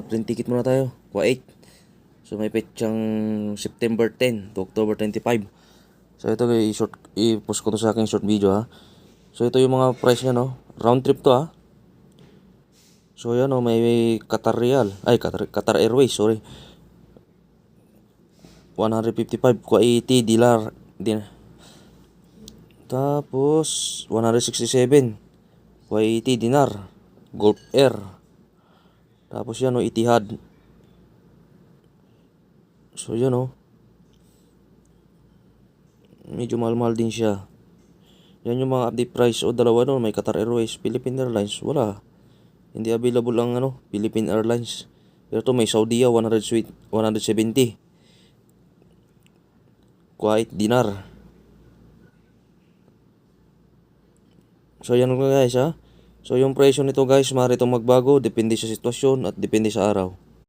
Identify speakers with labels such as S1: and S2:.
S1: plane ticket muna tayo. Kuwait. So may petsang September 10 to October 25. So ito i-post ko to sa aking short video ha. So ito yung mga price niya no. Round trip to ha. So yan oh, may Qatar Airways, sorry. 155 Kuwaiti dinar din. Tapos 167 Kuwaiti dinar Gulf Air. Tapos yan oh, Etihad. So yan oh. Medyo mahal-mahal din siya. Yan yung mga update price o dalawa no, may Qatar Airways, Philippine Airlines, wala. Hindi available ang Philippine Airlines. Pero to may Saudiya 170 Kuwait dinar. So yan guys ha. So yung presyo nito guys, maaari itong magbago depende sa sitwasyon at depende sa araw.